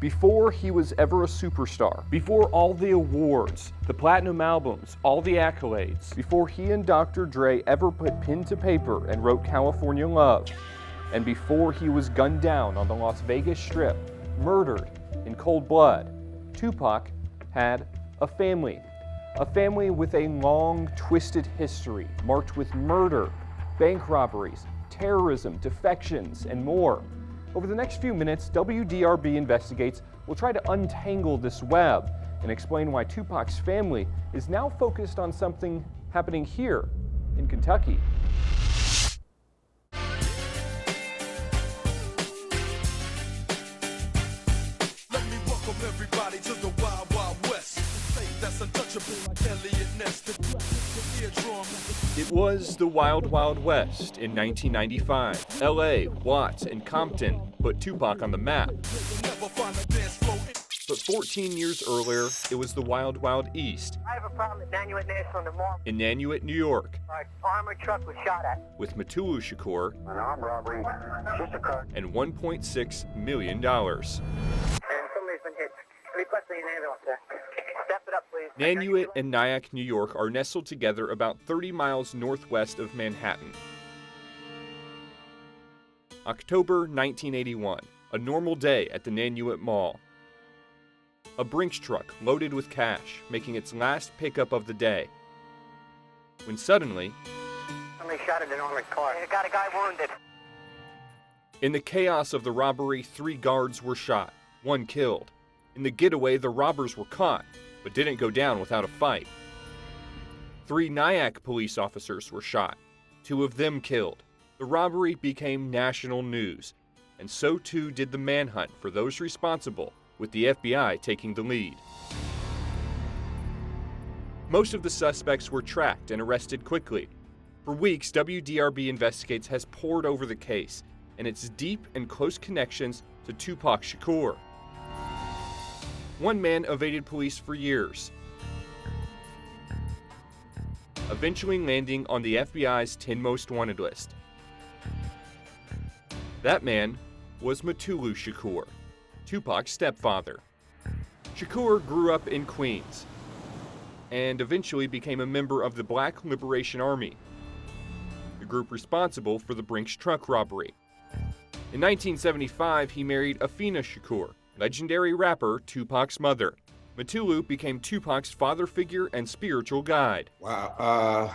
before he was ever a superstar, before all the awards, the platinum albums, all the accolades, before he and Dr. Dre ever put pen to paper and wrote California Love, and before he was gunned down on the Las Vegas Strip, murdered in cold blood, Tupac had a family with a long, twisted history marked with murder, bank robberies, terrorism, defections, and more. Over the next few minutes, WDRB Investigates will try to untangle this web and explain why Tupac's family is now focused on something happening here in Kentucky. Let me welcome everybody to the Wild Wild West. That's untouchable like Elliot Ness. It was the Wild Wild West in 1995. LA, Watts, and Compton put Tupac on the map. But 14 years earlier, it was the Wild Wild East. I have a problem at Nanuet National tomorrow. In Nanuet, New York. Our armored truck was shot at. With Tupac Shakur. An armed robbery just occurred. And $1.6 million. And somebody's been hit. Request an ambulance, sir. Step it up, please. Nanuet and Nyack, New York are nestled together about 30 miles northwest of Manhattan. October 1981, a normal day at the Nanuet Mall. A Brinks truck loaded with cash, making its last pickup of the day. When suddenly, somebody shot at an armored car. It got a guy wounded. In the chaos of the robbery, 3 guards were shot, 1 killed. In the getaway, the robbers were caught, but didn't go down without a fight. 3 Nyack police officers were shot, 2 of them killed. The robbery became national news, and so too did the manhunt for those responsible, with the FBI taking the lead. Most of the suspects were tracked and arrested quickly. For weeks, WDRB Investigates has pored over the case and its deep and close connections to Tupac Shakur. One man evaded police for years, eventually landing on the FBI's 10 most wanted list. That man was Tupac Shakur, Tupac's stepfather. Shakur grew up in Queens and eventually became a member of the Black Liberation Army, the group responsible for the Brinks truck robbery. In 1975, he married Afena Shakur, legendary rapper Tupac's mother. Tupac became Tupac's father figure and spiritual guide. Wow,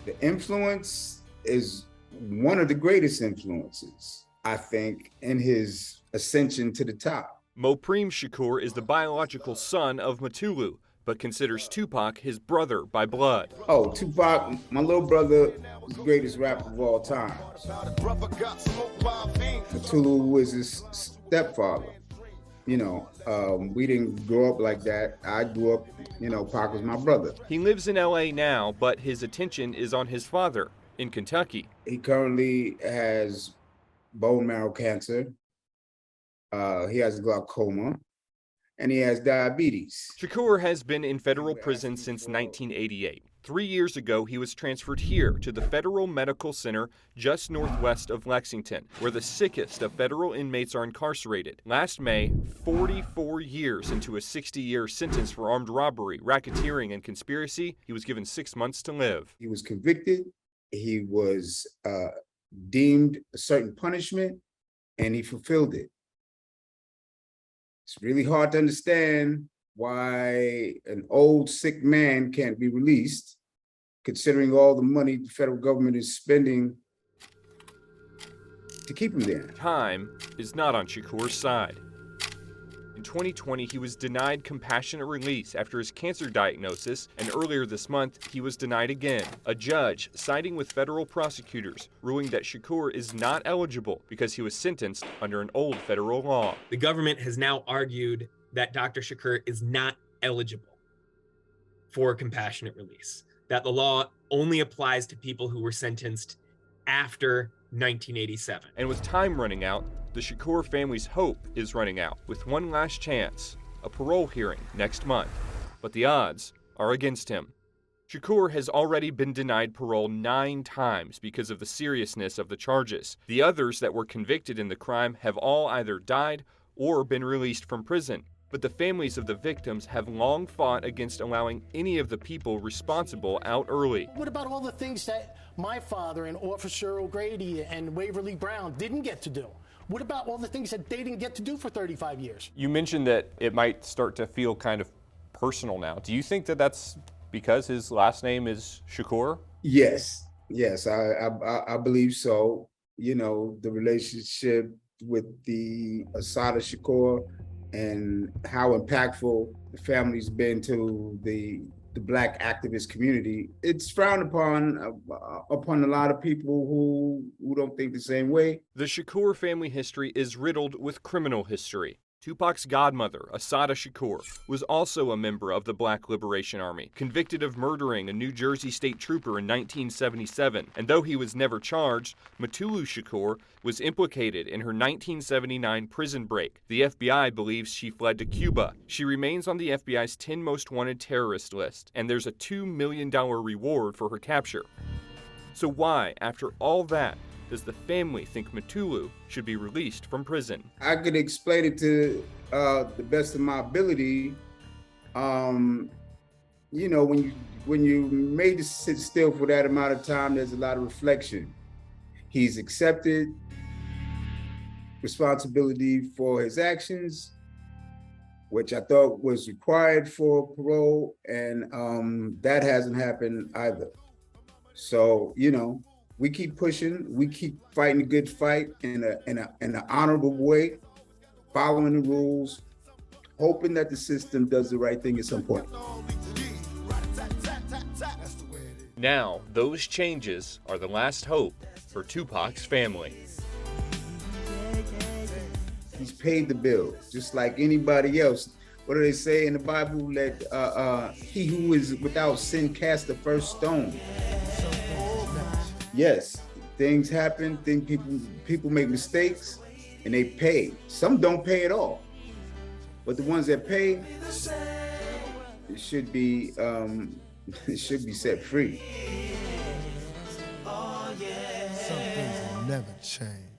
the influence is one of the greatest influences, I think, in his ascension to the top. Mopreme Shakur is the biological son of Tupac, but considers Tupac his brother by blood. Oh, Tupac, my little brother, is the greatest rapper of all time. Tupac was his stepfather. You know, we didn't grow up like that. I grew up, Pac was my brother. He lives in LA now, but his attention is on his father in Kentucky. He currently has bone marrow cancer. He has glaucoma, and he has diabetes. Shakur has been in federal prison since 1988. 3 years ago, he was transferred here to the Federal Medical Center just northwest of Lexington, where the sickest of federal inmates are incarcerated. Last May, 44 years into a 60-year sentence for armed robbery, racketeering, and conspiracy, he was given 6 months to live. He was convicted. He was deemed a certain punishment, and he fulfilled it. It's really hard to understand why an old, sick man can't be released, considering all the money the federal government is spending to keep him there. Time is not on Shakur's side. In 2020, he was denied compassionate release after his cancer diagnosis, and earlier this month, he was denied again. A judge, siding with federal prosecutors, ruling that Shakur is not eligible because he was sentenced under an old federal law. The government has now argued that Dr. Shakur is not eligible for compassionate release, that the law only applies to people who were sentenced after 1987. And with time running out, the Shakur family's hope is running out, with one last chance, a parole hearing next month. But the odds are against him. Shakur has already been denied parole 9 times because of the seriousness of the charges. The others that were convicted in the crime have all either died or been released from prison. But the families of the victims have long fought against allowing any of the people responsible out early. What about all the things that my father and Officer O'Grady and Waverly Brown didn't get to do? What about all the things that they didn't get to do for 35 years? You mentioned that it might start to feel kind of personal now. Do you think that that's because his last name is Shakur? Yes, I believe so. You know, the relationship with the Assata Shakur and how impactful the family's been to the Black activist community. It's frowned upon a lot of people who don't think the same way. The Shakur family history is riddled with criminal history. Tupac's godmother, Assata Shakur, was also a member of the Black Liberation Army, convicted of murdering a New Jersey state trooper in 1977. And though he was never charged, Mutulu Shakur was implicated in her 1979 prison break. The FBI believes she fled to Cuba. She remains on the FBI's 10 most wanted terrorist list, and there's a $2 million reward for her capture. So why, after all that, does the family think Mutulu should be released from prison? I could explain it to the best of my ability. You know, when you made to sit still for that amount of time, there's a lot of reflection. He's accepted responsibility for his actions, which I thought was required for parole, and that hasn't happened either. So, you know, we keep pushing, we keep fighting a good fight in an honorable way, following the rules, hoping that the system does the right thing at some point. Now, those changes are the last hope for Tupac's family. He's paid the bill, just like anybody else. What do they say in the Bible? Let he who is without sin cast the first stone. Yes, things happen, people make mistakes and they pay. Some don't pay at all. But the ones that pay, it should be set free. Some things will never change.